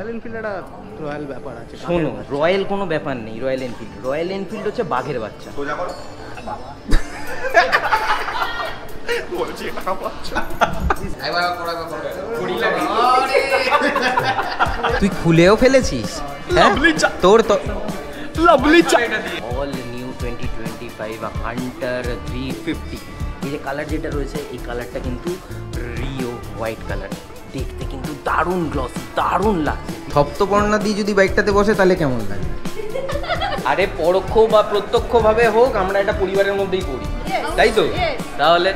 Royal Enfield একটা royal ব্যাপার আছে। শোনো, রয়্যাল কোনো ব্যাপার নেই। রয়্যাল এনফিল্ড হচ্ছে বাঘের বাচ্চা। তুই খুলেও ফেলেছিস? তোর তো অল নিউ 2025 হান্টার 350। এই যে কালার যেটা রয়েছে, এই কালারটা কিন্তু রিও হোয়াইট কালার। দেখতে কিন্তু দারুণ গ্লসি, দারুণ লাগছে। সপ্তপর্ণা দিয়ে যদি বাইকটাতে বসে তাহলে কেমন লাগে? আরে পরোক্ষ বা প্রত্যক্ষভাবে হোক, আমরা এটা পরিবারের মধ্যেই করি, তাই তো? তাহলে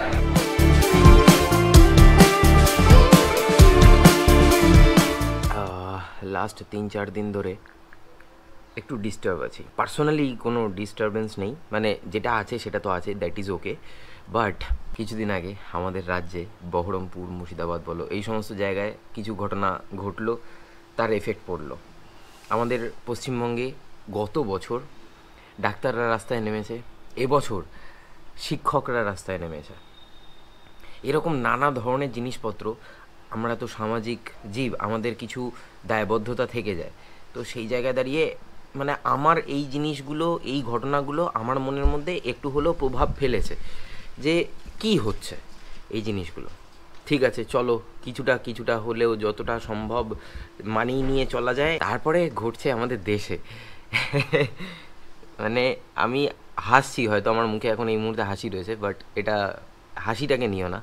লাস্ট 3-4 দিন ধরে একটু ডিস্টার্ব আছি। পার্সোনালি কোনো ডিস্টারবেন্স নেই, মানে যেটা আছে সেটা তো আছে, দ্যাট ইজ ওকে। বাট কিছুদিন আগে আমাদের রাজ্যে বহরমপুর, মুর্শিদাবাদ বলো, এই সমস্ত জায়গায় কিছু ঘটনা ঘটলো, তার এফেক্ট পড়লো। আমাদের পশ্চিমবঙ্গে গত বছর ডাক্তাররা রাস্তায় নেমেছে, এবছর শিক্ষকরা রাস্তায় নেমেছে। এরকম নানা ধরনের জিনিসপত্র, আমরা তো সামাজিক জীব, আমাদের কিছু দায়বদ্ধতা থেকে যায়। তো সেই জায়গায় দাঁড়িয়ে মানে আমার এই জিনিসগুলো, এই ঘটনাগুলো আমার মনের মধ্যে একটু হলেও প্রভাব ফেলেছে যে কি হচ্ছে এই জিনিসগুলো। ঠিক আছে, চলো কিছুটা হলেও যতটা সম্ভব মানিয়ে নিয়ে চলা যায়। তারপরে ঘটছে আমাদের দেশে মানে আমি হাসছি, হয়তো আমার মুখে এখন এই মুহূর্তে হাসি রয়েছে, বাট এটা হাসিটাকে নিও না।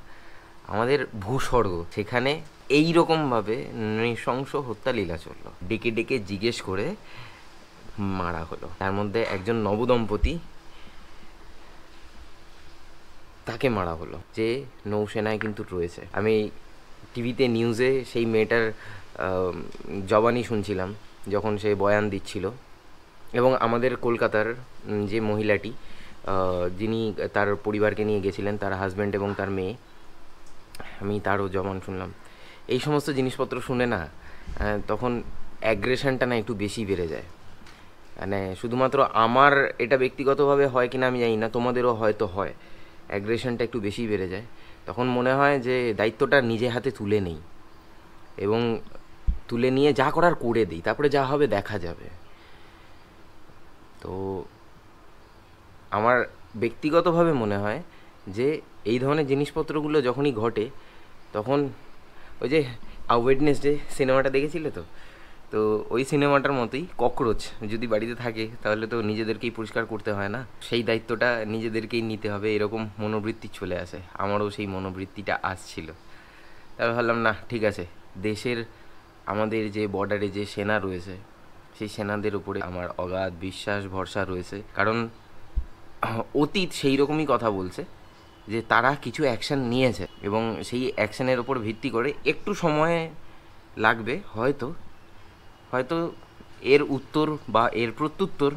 আমাদের ভূস্বর্গ, সেখানে এই রকমভাবে নৃশংস হত্যালীলা চললো। ডেকে ডেকে জিজ্ঞেস করে মারা হলো। তার মধ্যে একজন নবদম্পতি, তাকে মারা হলো, যে নৌসেনায় কিন্তু রয়েছে। আমি টিভিতে নিউজে সেই মেয়েটার জবানি শুনছিলাম যখন সে বয়ান দিচ্ছিল। এবং আমাদের কলকাতার যে মহিলাটি, যিনি তার পরিবারকে নিয়ে গেছিলেন, তার হাজব্যান্ড এবং তার মেয়ে, আমি তারও জবান শুনলাম। এই সমস্ত জিনিসপত্র শুনে না তখন অ্যাগ্রেশনটা না একটু বেশি বেড়ে যায়। মানে শুধুমাত্র আমার এটা ব্যক্তিগতভাবে হয় কিনা আমি জানি না, তোমাদেরও হয়তো হয়, অ্যাগ্রেশনটা একটু বেশি বেড়ে যায়। তখন মনে হয় যে দায়িত্বটা নিজে হাতে তুলে নেই এবং তুলে নিয়ে যা করার করে দিই, তারপরে যা হবে দেখা যাবে। তো আমার ব্যক্তিগতভাবে মনে হয় যে এই ধরনের জিনিসপত্রগুলো যখনই ঘটে, তখন ওই যে ওয়েডনেসডে সিনেমাটা দেখেছিলে তো, তো ওই সিনেমাটার মতোই ককরোচ যদি বাড়িতে থাকে তাহলে তো নিজেদেরকেই পরিষ্কার করতে হয় না, সেই দায়িত্বটা নিজেদেরকেই নিতে হবে, এরকম মনোবৃত্তি চলে আসে। আমারও সেই মনোবৃত্তিটা আসছিল। তারপর ভাবলাম না, ঠিক আছে, দেশের আমাদের যে বর্ডারে যে সেনা রয়েছে, সেই সেনাদের উপরে আমার অগাধ বিশ্বাস ভরসা রয়েছে। কারণ অতীত সেই রকমই কথা বলছে যে তারা কিছু অ্যাকশান নিয়েছে এবং সেই অ্যাকশানের ওপর ভিত্তি করে একটু সময় লাগবে, হয়তো এর উত্তর বা এর প্রত্যুত্তর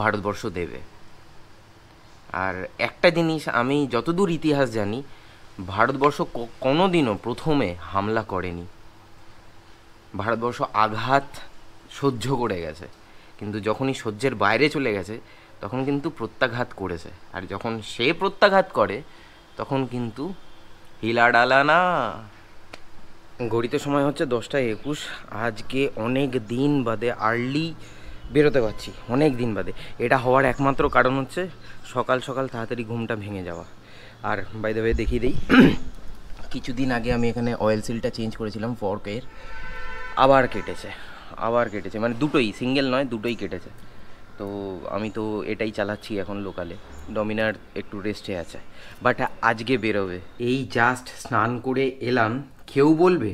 ভারতবর্ষ দেবে। আর একটা জিনিস আমি যতদূর ইতিহাস জানি, ভারতবর্ষ কোনোদিনও প্রথমে হামলা করেনি। ভারতবর্ষ আঘাত সহ্য করে গেছে, কিন্তু যখনই সহ্যের বাইরে চলে গেছে তখন কিন্তু প্রত্যাঘাত করেছে। আর যখন সে প্রত্যাঘাত করে তখন কিন্তু হিলা ডালা না। ঘড়িতে সময় হচ্ছে 10টা 21। আজকে অনেক দিন বাদে আর্লি বেরোতে পারছি, অনেক দিন বাদে। এটা হওয়ার একমাত্র কারণ হচ্ছে সকাল সকাল তাড়াতাড়ি ঘুমটা ভেঙে যাওয়া। আর বাই দ্য ওয়ে দেখিয়ে দিই, কিছুদিন আগে আমি এখানে অয়েল সিলটা চেঞ্জ করেছিলাম ফর্কের, আবার কেটেছে, মানে দুটোই, সিঙ্গেল নয়, দুটোই কেটেছে। তো আমি তো এটাই চালাচ্ছি এখন লোকালে, ডমিনার একটু রেস্টে আছে। বাট আজকে বেরোবে। এই জাস্ট স্নান করে এলাম, কেউ বলবে,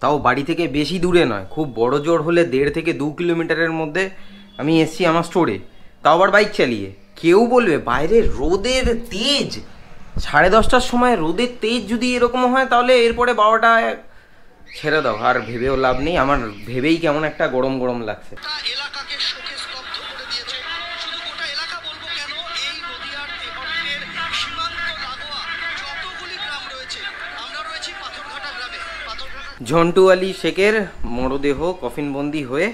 তাও বাড়ি থেকে বেশি দূরে নয়, খুব বড় জোর হলে 1.5 থেকে 2 কিলোমিটারের মধ্যে আমি এসছি আমার স্টোরে, তাও আবার বাইক চালিয়ে। কেউ বলবে বাইরে রোদের তেজ, 10:30টার সময় রোদের তেজ যদি এরকম হয় তাহলে এরপরে 12টায় ছেড়ে দাও, আর ভেবেও লাভ নেই। আমার ভেবেই কেমন একটা গরম গরম লাগছে। ঝন্টু আলী শেখের মরদেহ কফিনবন্দি হয়ে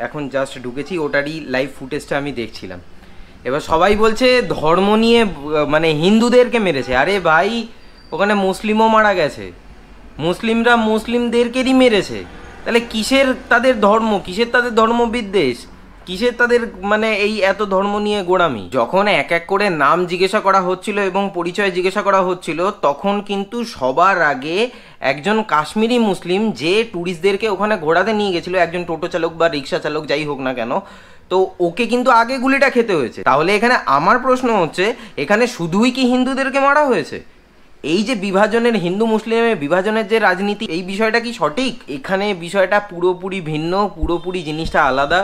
এখন জাস্ট ঢুকেছি, ওটারই লাইভ ফুটেজটা আমি দেখছিলাম। এবার সবাই বলছে ধর্ম নিয়ে, মানে হিন্দুদেরকে মেরেছে। আরে ভাই, ওখানে মুসলিমও মারা গেছে, মুসলিমরা মুসলিমদেরকেরই মেরেছে। তাহলে কিসের তাদের ধর্ম, কিসের তাদের ধর্মবিদ্বেষ, কিসের তাদের মানে এই এত ধর্ম নিয়ে গোড়ামি? যখন এক এক করে নাম জিজ্ঞাসা করা হচ্ছিল এবং পরিচয় জিজ্ঞাসা করা হচ্ছিল, তখন কিন্তু সবার আগে একজন কাশ্মীরি মুসলিম যে ট্যুরিস্টদেরকে ওখানে ঘোরাতে নিয়ে গেছিলো, একজন টোটো চালক বা রিক্সা চালক যাই হোক না কেন, তো ওকে কিন্তু আগে গুলিটা খেতে হয়েছে। তাহলে এখানে আমার প্রশ্ন হচ্ছে, এখানে শুধুই কি হিন্দুদেরকে মারা হয়েছে? এই যে বিভাজনের, হিন্দু মুসলিমের বিভাজনের যে রাজনীতি, এই বিষয়টা কি সঠিক? এখানে বিষয়টা পুরোপুরি ভিন্ন, পুরোপুরি জিনিসটা আলাদা।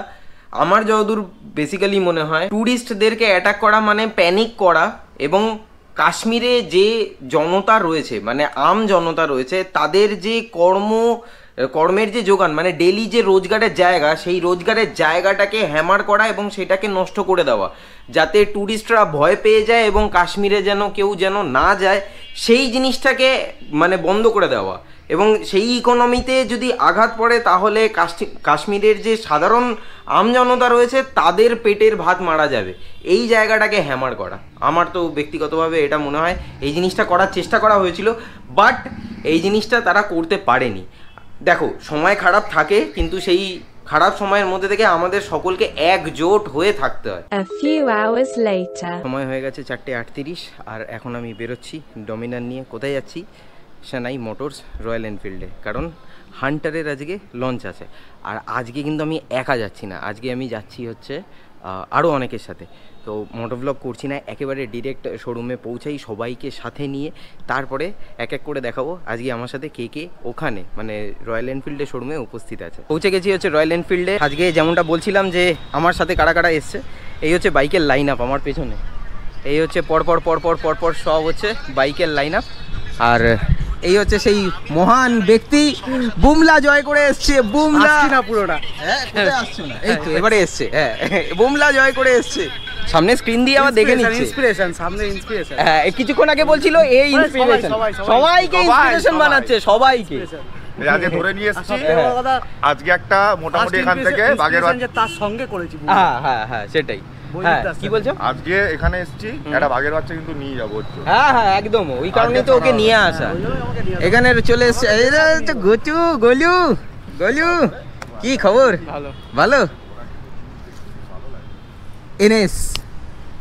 আমার যতদূর বেসিক্যালি মনে হয়, ট্যুরিস্টদেরকে অ্যাটাক করা মানে প্যানিক করা, এবং কাশ্মীরে যে জনতা রয়েছে, মানে আম জনতা রয়েছে, তাদের যে কর্মের যে যোগান, মানে ডেলি যে রোজগারের জায়গা, সেই রোজগারের জায়গাটাকে হ্যামার করা এবং সেটাকে নষ্ট করে দেওয়া, যাতে ট্যুরিস্টরা ভয় পেয়ে যায় এবং কাশ্মীরে যেন কেউ যেন না যায়, সেই জিনিসটাকে মানে বন্ধ করে দেওয়া। এবং সেই ইকোনমিতে যদি আঘাত পড়ে, তাহলে কাশ্মীরের যে সাধারণ আমজনতা রয়েছে তাদের পেটের ভাত মারা যাবে। এই জায়গাটাকে হ্যামার করা, আমার তো ব্যক্তিগতভাবে এটা মনে হয় এই জিনিসটা করার চেষ্টা করা হয়েছিল, বাট এই জিনিসটা তারা করতে পারেনি। দেখো, সময় খারাপ থাকে, কিন্তু সেই খারাপ সময়ের মধ্যে থেকে আমাদের সকলকে একজোট হয়ে থাকতে হয়। সময় হয়ে গেছে 4:38, আর এখন আমি বেরোচ্ছি ডমিনার নিয়ে। কোথায় যাচ্ছি? সানাই মোটরস রয়্যাল এনফিল্ডে, কারণ হান্টারের আজকে লঞ্চ আছে। আর আজকে কিন্তু আমি একা যাচ্ছি না, আজকে আমি যাচ্ছি হচ্ছে আরও অনেকের সাথে। তো মোটো ব্লগ করছি না, একেবারে ডিরেক্ট শোরুমে পৌঁছাই সবাইকে সাথে নিয়ে, তারপরে এক এক করে দেখাবো আজকে আমার সাথে কে কে ওখানে মানে রয়্যাল এনফিল্ডের শোরুমে উপস্থিত আছে। পৌঁছে গেছি হচ্ছে রয়্যাল এনফিল্ডে। আজকে যেমনটা বলছিলাম যে আমার সাথে কারা কারা এসছে, এই হচ্ছে বাইকের লাইন আপ আমার পেছনে, এই হচ্ছে পরপর সব হচ্ছে বাইকের লাইন আপ। আর এই হচ্ছে সেই মহান ব্যক্তি, বুমলা জয় করে এসছে। বুমলা না পুরোটা, হ্যাঁ কোথায় আসছো না, এই তো এবারে এসছে। হ্যাঁ, বুমলা জয় করে এসছে। সামনে স্ক্রিন দিয়ে আবার দেখে নিচ্ছে। ইন্সপিরেশন, সামনে ইন্সপিরেশন। হ্যাঁ, কিছুক্ষণ আগে বলছিল এই ইন্সপিরেশন, সবাইকে ইন্সপিরেশন বানাচ্ছে, সবাইকে। আজকে ধরে নিয়ে এসেছি, আজকে একটা মোটামুটি এখান থেকে বাগের তার সঙ্গে করেছি। হ্যাঁ সেটাই। হ্যাঁ, কি বলছো? আজকে এখানে এসেছি, একটা বাঘের বাচ্চা কিন্তু নিয়ে যাবো। হ্যাঁ একদম, ওই কারণে তো ওকে নিয়ে আসা। এখানে চলে এসছে গোচু, গলু, কি খবর? ভালো।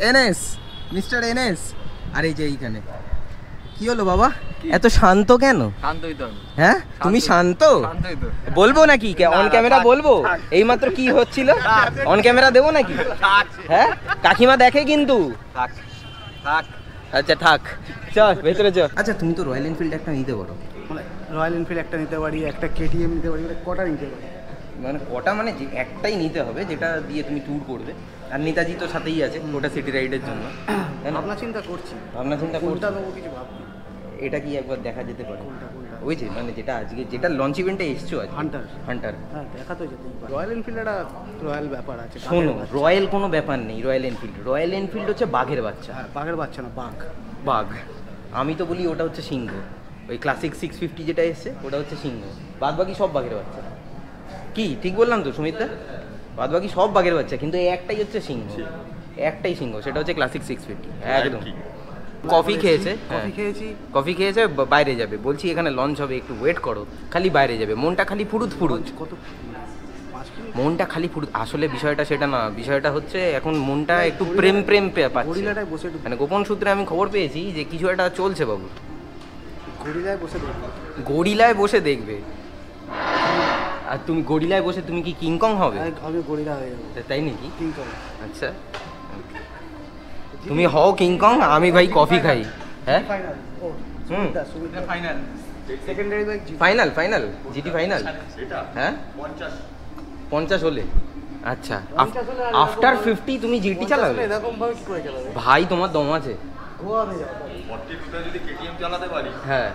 NS, mister NS. আর এই যে এইখানে কি হলো বাবা, এত শান্ত কেন? শান্তই তো। হ্যাঁ, তুমি শান্ত? বলবো নাকি অন ক্যামেরা বলবো? এইমাত্র কি হচ্ছিল, অন ক্যামেরা দেবো নাকি? হ্যাঁ, কাকিমা দেখে কিন্তু। আচ্ছা থাক, চল ভেতরে চল। আচ্ছা, তুমি তো রয়্যাল এনফিল্ড একটা নিতে পারো। রয়্যাল এনফিল্ড একটা নিতে পারি, একটা কেটিএম নিতে পারি, কটা নিতে পারি? মানে কটা মানে যে একটাই নিতে হবে যেটা দিয়ে তুমি ট্যুর করবে। আর নেতাজি তো সাথেই আছে, ওটা সিটি রাইডের জন্য। ভাবনা চিন্তা করছি, কোনটা নেবো কিছু ভাবছি। এটা কি একবার দেখা যেতে পারে? ওই যে মানে যেটা আজকে যেটা লঞ্চ ইভেন্টে এসছো আজ, হান্টার। হ্যাঁ, দেখা তো যেতেই পারে। রয়্যাল এনফিল্ড একটা রয়্যাল ব্যাপার আছে। শোনো, রয়্যাল কোনো ব্যাপার নেই। রয়্যাল এনফিল্ড হচ্ছে বাঘের বাচ্চা। বাঘের বাচ্চা না, বাঘ। আমি তো বলি ওটা হচ্ছে সিংহ। ওই ক্লাসিক 650 যেটা এসছে ওটা হচ্ছে সিংহ। বাদ বাকি সব বাঘের বাচ্চা। কি ঠিক বললাম তো সুমিতদা? বাদ বাকি সব বাঘের বাচ্চা, কিন্তু একটাই হচ্ছে সিংহ, একটাই সিংহ, সেটা হচ্ছে ক্লাসিক 650। একদম। কফি খেয়েছে, কফি খেয়েছে, বাইরে যাবে। বলছি এখানে লঞ্চ হবে, একটু ওয়েট করো। খালি বাইরে যাবে, মনটা খালি ফুরুত। কত? মনটা খালি ফুরুত। আসলে বিষয়টা সেটা না, বিষয়টা হচ্ছে এখন মনটা একটু প্রেম পাচ্ছে। মানে গোপন সূত্রে আমি খবর পেয়েছি যে কিছু একটা চলছে বাবু। গরিলায় বসে দেখবে। আর তুমি গরিলায় বসে তুমি কি কিংকং হবে? আমি গরিলা হয়ে যাবো। তাই নাকি? কিংকং। আচ্ছা, তুমি হও কিংকং, আমি ভাই কফি খাই। হ্যাঁ, ফাইনাল জিটি ফাইনাল। হ্যাঁ, 50 হলে। আচ্ছা, আফটার 50 তুমি জিটি চালাবে? ভাই তোমার দম আছে। হ্যাঁ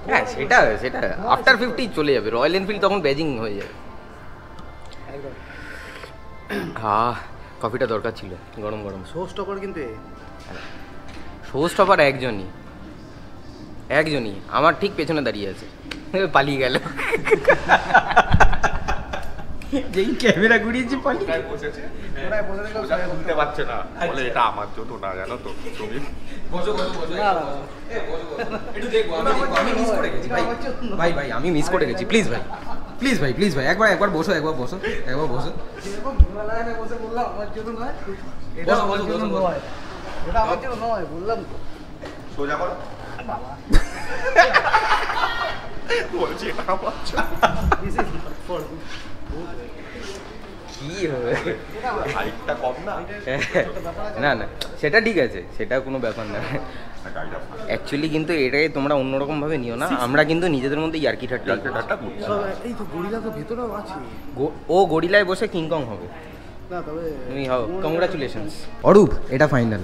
হ্যাঁ, সেটা আফটার 50 চলে যাবে। রয়্যাল এনফিল্ড তখন ব্যাজিং হয়ে যাবে। হ্যাঁ, কফিটা দরকার ছিল, গরম। শো স্টপার কিন্তু শো স্টপার একজনই, আমার ঠিক পেছনে দাঁড়িয়ে আছে। পালিয়ে গেল, যেই ক্যামেরা ঘুরিয়েছি পালিয়ে বসেছে, বুঝতে পারছে না, বলে এটা আমার জন্য না, জানো তো তুমি। ভাই আমি মিস করে গেছি, প্লিজ ভাই। প্লিজ ভাই একবার বসো একবার বসো এরকম হিমালয়ানে বসে বললাম আমার জন্য নয়, এটা বসো, আমার বসো, জন্য বসো। নয়, এটা আমার জন্য নয়, বললাম তো। সোজা করো বলছি এটা আমার জন্য। This is for good. কি হবে হাইটটা কম না না না সেটা ঠিক আছে, সেটা কোনো ব্যাপার না। গাড়িটা অ্যাকচুয়ালি কিন্তু এটাকে তোমরা অন্যরকম ভাবে নিও না, আমরা কিন্তু নিজেদের মধ্যে ইয়ার্কি ঠাট্টা গাড়িটা করছি So, এই তো গরিলা তো ভেতরেও আছে। ও গরিলায় বসে কিংকং হবে। না তবে তুমি হও, কংগ্রাচুলেশনস। অরূপ এটা ফাইনাল,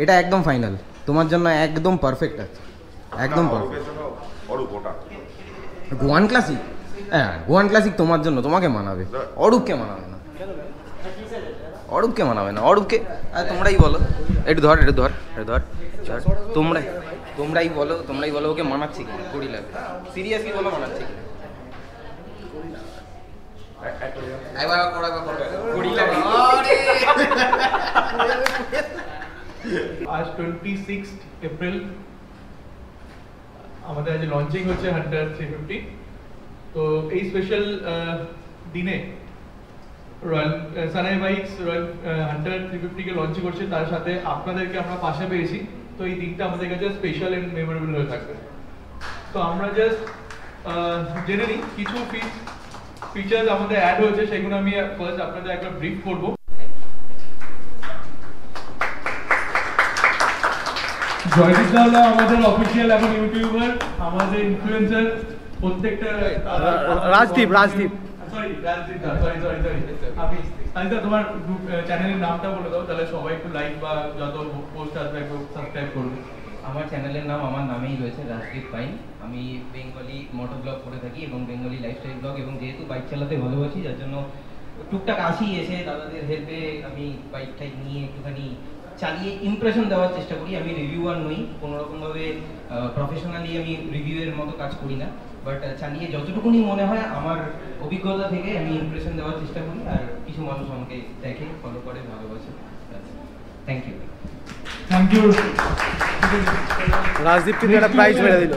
এটা একদম ফাইনাল তোমার জন্য, একদম পারফেক্ট আছে, একদম পারফেক্ট। অরূপ ওটা গোয়ান ক্লাসিক, হ্যাঁ গোয়ান ক্লাসিক তোমার জন্য, তোমাকে মানাবে, অরূপকে মানাবে না, অরূপকে মানাবে না, অরূপকে তোমরাই বলো, একটু ধর তোমরাই বলো ওকে মানাচ্ছে কি গরিলা, সিরিয়াসলি বলো মানাচ্ছে কি? आज 26 এপ্রিল আমাদের আজ লঞ্চিং হচ্ছে হান্টার 350। তো এই স্পেশাল দিনে রয়্যাল সানাই বাইকস রয়্যাল হান্টার 350 কে লঞ্চ করছে, তার সাথে আপনাদেরকে আমরা পাশে পেয়েছি। তো এই দিনটা আমাদের কাছে স্পেশাল এন্ড মেমোরেবল হয়ে থাকবে। তো আমরা জাস্ট জেনে নিই কিছু ফিচার্স আমাদের অ্যাড হয়েছে, সেগুলো আমি ফার্স্ট আপনাদের একবার ব্রিফ করবো। জয়দীপ দাওলা আমাদের অফিসিয়াল এখন ইউটিউবার, আমাদের ইনফ্লুয়েন্সার, প্রত্যেকটা রাজদীপ সরি আপনি আচ্ছা তোমার চ্যানেলের নামটা বলে দাও, তাহলে সবাই একটু লাইক বা যত পোস্ট আসবে একটু সাবস্ক্রাইব করবে। আমার চ্যানেলের নাম আমার নামেই রয়েছে, রাজদীপ পাইন। আমি বেঙ্গলি মোটর ব্লগ করে থাকি এবং বেঙ্গলি লাইফস্টাইল ব্লগ, এবং যেহেতু বাইক চালাতে ভালোবাসি যার জন্য টুকটাক আসি, এসে দাদাদের হেল্পে আমি বাইকটাই নিয়ে একটুখানি চালিয়ে ইমপ্রেশন দেওয়ার চেষ্টা করি। আমি রিভিউয়ার নই, কোনোরকমভাবে প্রফেশনালি আমি রিভিউয়ের মতো কাজ করি না, বাট চালিয়ে যতটুকুনি মনে হয় আমার অভিজ্ঞতা থেকে আমি ইমপ্রেশন দেওয়ার চেষ্টা করি, আর কিছু মানুষ আমাকে দেখে, ফলো করে, ভালোবাসে। Thank you. Thank you. Rajdeep কিন্তু একটা প্রাইজ মেরে দিল।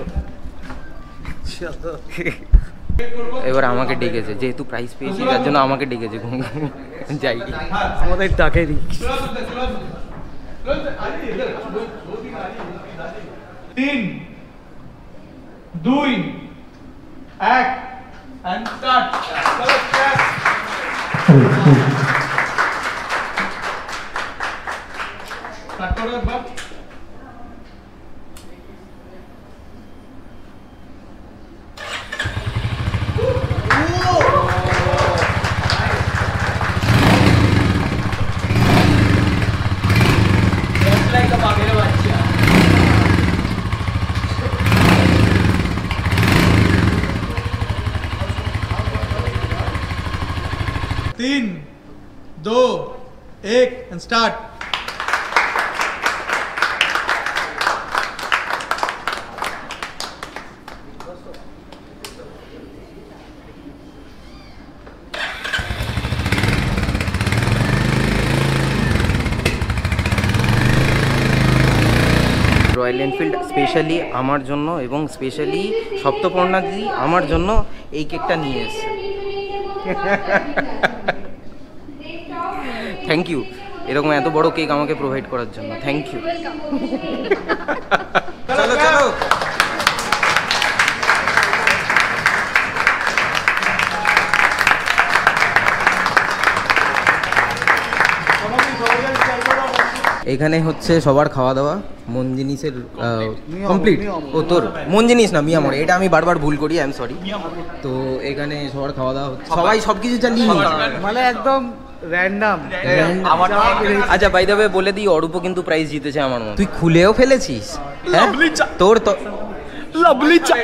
এবার আমাকে ডেকেছে, যেহেতু প্রাইজ পেয়েছি তার জন্য আমাকে ডেকেছে, যাই। আমাদের ডাকেরই। 3 2 1 and start. স্টার্ট করো একবার। तीन दो एक and start. Royal Enfield specially আমার জন্য এবং স্পেশালি সপ্তপর্ণাদি আমার জন্য এই কেকটা নিয়ে এসেছে। থ্যাংক ইউ এরকম এত বড় কেক আমাকে প্রোভাইড করার জন্য, থ্যাংক ইউ। চলো চলো এখানে হচ্ছে সবার খাওয়া দাওয়া, মন জিনিসের কমপ্লিট। ও তোর মন জিনিস না, মিয়ামর, এটা আমি বারবার ভুল করি, আই এম সরি। তো এখানে সবার খাওয়া দাওয়া হচ্ছে, সবাই সবকিছু চালিয়ে নিচ্ছে। মানে একদম র্যান্ডাম। আচ্ছা বাই দ্য ওয়ে বলে দিই, অরূপও কিন্তু প্রাইজ জিতেছে আমার মতো। তুই খুলেও ফেলেছিস? হ্যাঁ তোর তো লাভলি চা।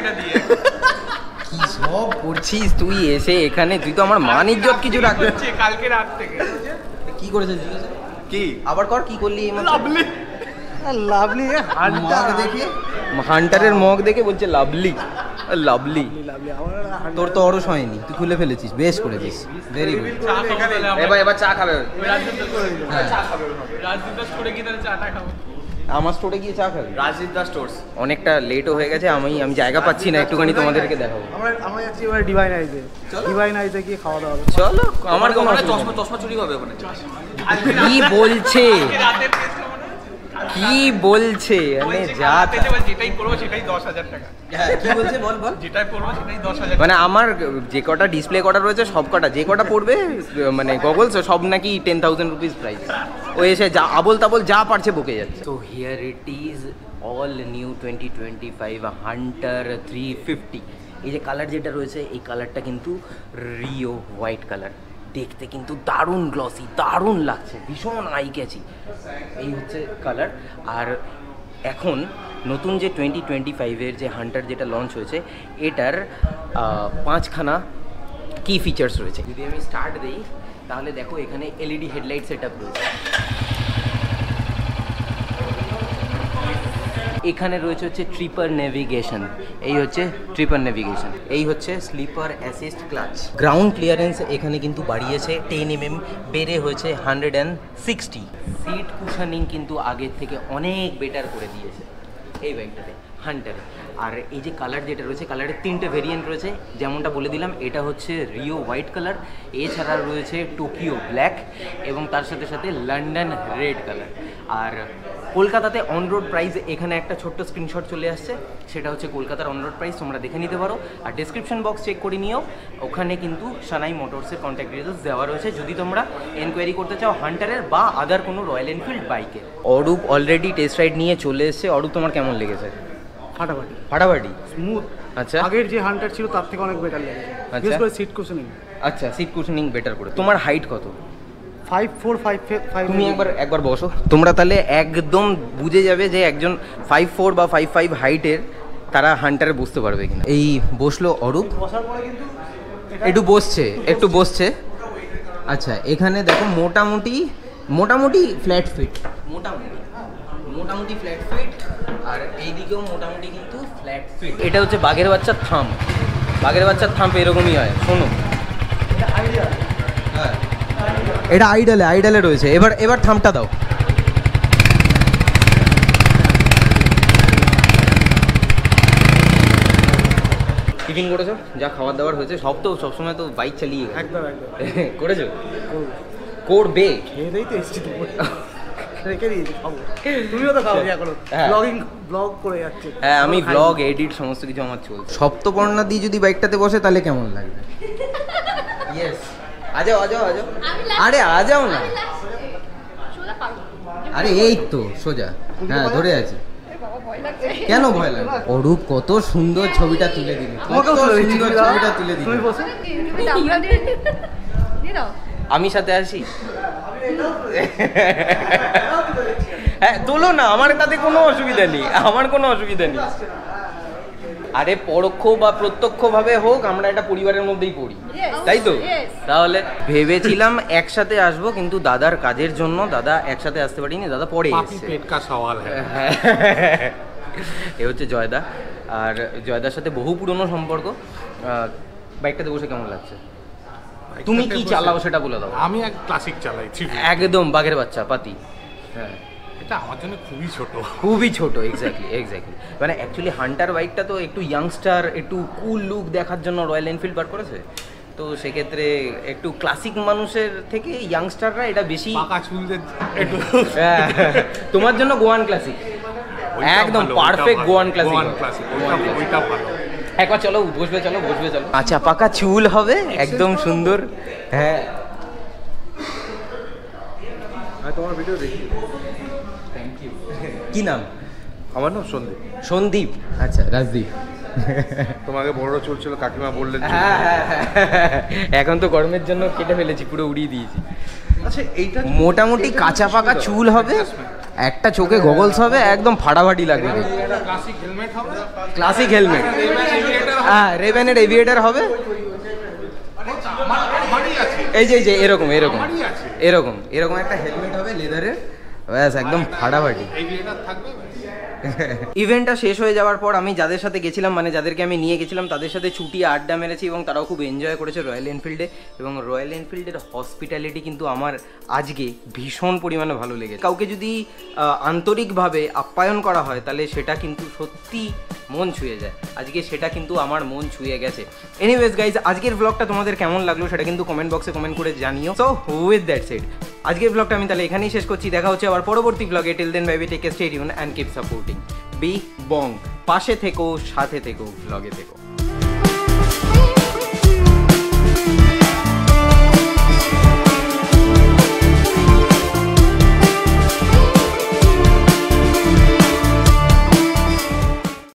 কি সব করছিস তুই এসে এখানে, তুই তো আমার মান ইজ্জত কিছু রাখবি। কালকে রাত থেকে কি করেছিস জিজ্ঞেস কি আবার কর, কি করলি? লাভলি মগ দেখে, হান্টারের মগ দেখে বলছে লাভলি লাভলি। তোর তো অরস হয়নি, তুই খুলে ফেলেছিস, বেশ করেছিস, ভেরি গুড। এবার চা খাবে। হ্যাঁ রাজদীপ করে কি তাহলে চাটা খাবো। আমার স্টোরে গিয়ে চা খাবি? রাজদীপ দা স্টোর্স। অনেকটা লেটও হয়ে গেছে, আমি জায়গা পাচ্ছি না, একটুখানি তোমাদেরকে দেখাবো। আমরা যাচ্ছি এবার ডিভাইন আইতে, ডিভাইন আইতে গিয়ে খাওয়া দাওয়া হবে। চলো, আমার কোনো চশমা চুরি হবে ওখানে। কি বলছে, কি বলছে, মানে যা যেটাই পড়বো সেটাই 10,000 টাকা। কি বলছে বল বল। যেটাই পড়বো সেটাই 10,000। মানে আমার যে কটা ডিসপ্লে কটা রয়েছে সব কটা, যে কটা পড়বে মানে গগলস সব নাকি 10,000 রুপিস প্রাইস। ও এসে যা আবল তাবল যা পারছে বকে যাচ্ছে। তো here it is all new 2025 Hunter 350। এই যে কালার যেটা রয়েছে এই কালারটা কিন্তু রিও হোয়াইট কালার, দেখতে কিন্তু দারুণ গ্লসি, দারুণ লাগছে, ভীষণ আই ক্যাচি। এই হচ্ছে কালার। আর এখন নতুন যে 2025-এর যে হান্টার যেটা লঞ্চ হয়েছে এটার 5খানা কি ফিচার্স রয়েছে। যদি আমি স্টার্ট দিই তাহলে দেখো এখানে এলইডি হেডলাইট সেট আপ রয়েছে, এখানে রয়েছে হচ্ছে ট্রিপার নেভিগেশন, এই হচ্ছে ট্রিপার নেভিগেশন, এই হচ্ছে slipper assist clutch. Ground clearance এখানে কিন্তু বাড়িয়েছে 10 mm, বেড়ে হয়েছে 160। সিট কুশনিং কিন্তু আগের থেকে অনেক বেটার করে দিয়েছে এই বাইকটাতে হান্টারে। আর এই যে কালার যেটা রয়েছে, কালারের 3টে ভেরিয়েন্ট রয়েছে, যেমনটা বলে দিলাম এটা হচ্ছে রিও হোয়াইট কালার, এছাড়া রয়েছে টোকিও ব্ল্যাক এবং তার সাথে সাথে লন্ডন রেড কালার। আর কলকাতাতে অন রোড প্রাইস এখানে একটা ছোট্ট স্ক্রিনশট চলে আসছে, সেটা হচ্ছে কলকাতার অন রোড প্রাইস, তোমরা দেখে নিতে পারো। আর ডেসক্রিপশন বক্স চেক করে নিও, ওখানে কিন্তু সানাই মোটরসের কন্ট্যাক্ট ডিটেলস দেওয়া রয়েছে যদি তোমরা এনকোয়ারি করতে চাও হান্টারের বা আদার কোনো রয়্যাল এনফিল্ড বাইকে। অরূপ অলরেডি টেস্ট রাইড নিয়ে চলে এসেছে। অরূপ, তোমার কেমন লেগেছে? ফাটাফাটি, ফাটাফাটি, স্মুথ। আচ্ছা, আগের যে হান্টার ছিল তার থেকে অনেক বেটার লেগেছে, বিশেষ করে সিট কুশনিং। আচ্ছা, সিট কুশনিং বেটার করে। তোমার হাইট কত? 5'4", 5'5". তুমি একবার বসো, তোমরা তাহলে একদম বুঝে যাবে যে একজন 5'4" বা 5'5" হাইটের তারা হান্টারে বুঝতে পারবে কিনা। এই বসলো অরূপ, বসার পরে কিন্তু একটু বসছে। আচ্ছা, এখানে দেখো মোটামুটি ফ্ল্যাট ফিট, মোটামুটি ফ্ল্যাট ফিট, আর এইদিকেও মোটামুটি কিন্তু ফ্ল্যাট ফিট। এটা হচ্ছে বাঘের বাচ্চার থাম্প এরকমই হয়। শোনো, হ্যাঁ এটা আইডালে রয়েছে। এবার থাম্পটা দাও। টিফিন করেছো? যা খাবার দাবার হয়েছে সবসময় তো বাইক চালিয়ে একদম করেছো? করবে, খেয়েই তো এসেছি, রেখে দিয়েছি, খাবো। তুমিও তো খাও এখন, ব্লগ করে যাচ্ছে। হ্যাঁ, আমি ব্লগ এডিট সমস্ত কিছু আমার চলছে। সপ্তপর্ণা দিয়ে যদি বাইকটাতে বসে তাহলে কেমন লাগবে? ইয়েস, আজাও। আরে আজাও না, আরে এই তো সোজা, হ্যাঁ ধরে আছি। কেন ভয় লাগে? অরূপ কত সুন্দর ছবিটা তুলে দিল, আমি সাথে আসি। হ্যাঁ তোলো না, আমার তাতে কোনো অসুবিধা নেই, আরে পরোক্ষ বা প্রত্যক্ষভাবে হোক আমরা একটা পরিবারের মধ্যেই পড়ি, তাই তো? তাহলে ভেবেছিলাম একসাথে আসবো, কিন্তু দাদার কাজের জন্য দাদা একসাথে আসতে পারিনি, দাদা পরে এসেছে। হ্যাঁ, এ হচ্ছে জয়দা, আর জয়দার সাথে বহু পুরনো সম্পর্ক। বাইকটাতে বসে কেমন লাগছে? তুমি কি চালাও সেটা বলে দাও। আমি এক ক্লাসিক চালাই, একদম বাঘের বাচ্চা পাতি। হ্যাঁ, এটা আমার জন্য খুবই ছোট। এক্স্যাক্টলি মানে অ্যাকচুয়ালি হান্টার বাইকটা তো একটু ইয়াংস্টার, একটু কুল লুক দেখার জন্য রয়্যাল এনফিল্ড বার করেছে, তো সেক্ষেত্রে একটু ক্লাসিক মানুষের থেকে ইয়াংস্টাররা এটা বেশি একটু তোমার জন্য গোয়ান ক্লাসিক, একদম পারফেক্ট গোয়ান ক্লাসিক। একবার চলো, বসবে চলো। আচ্ছা, পাকা চুল হবে একদম সুন্দর। হ্যাঁ, তোমার ভিডিও দেখি। Thank you. কি নাম? আমার নাম সন্দীপ। আচ্ছা, রাজদীপ। তোমাকে বড় চুল ছিল, কাকিমা বললেন। হ্যাঁ, এখন তো গরমের জন্য কেটে ফেলেছি, পুরো উড়িয়ে দিয়েছি। আচ্ছা, এইটা মোটামুটি কাঁচা পাকা চুল হবে, একটা চোখে গগলস হবে, একদম ফাটাফাটি লাগবে। ক্লাসিক হেলমেট, হ্যাঁ রেভেনের এভিয়েটার হবে। এই যে এরকম একটা হেলমেট হবে লেদারের, ব্যাস একদম ফাটাফাটি। ইভেন্টটা শেষ হয়ে যাওয়ার পর আমি যাদের সাথে গেছিলাম, মানে যাদেরকে আমি নিয়ে গেছিলাম, তাদের সাথে ছুটি আড্ডা মেরেছি এবং তারাও খুব এনজয় করেছে রয়্যাল এনফিল্ডে। এবং রয়্যাল এনফিল্ডের হসপিটালিটি কিন্তু আমার আজকে ভীষণ পরিমাণে ভালো লেগেছে। কাউকে যদি আন্তরিকভাবে আপ্যায়ন করা হয় তাহলে সেটা কিন্তু সত্যি মন ছুঁয়ে যায়। আজকে সেটা কিন্তু আমার মন ছুঁয়ে গেছে। এনিওয়েজ গাইজ, আজকের ব্লগটা তোমাদের কেমন লাগলো সেটা কিন্তু কমেন্ট বক্সে কমেন্ট করে জানিও। সো উইথ দ্যাট সেড, আজকের ব্লগটা আমি তাহলে এখানেই শেষ করছি। দেখা হচ্ছে আবার পরবর্তী ব্লগে। Till then bye bye, take care, stay tune and keep supporting B Bong. পাশে থেকো, সাথে থেকো, ব্লগে থেকো।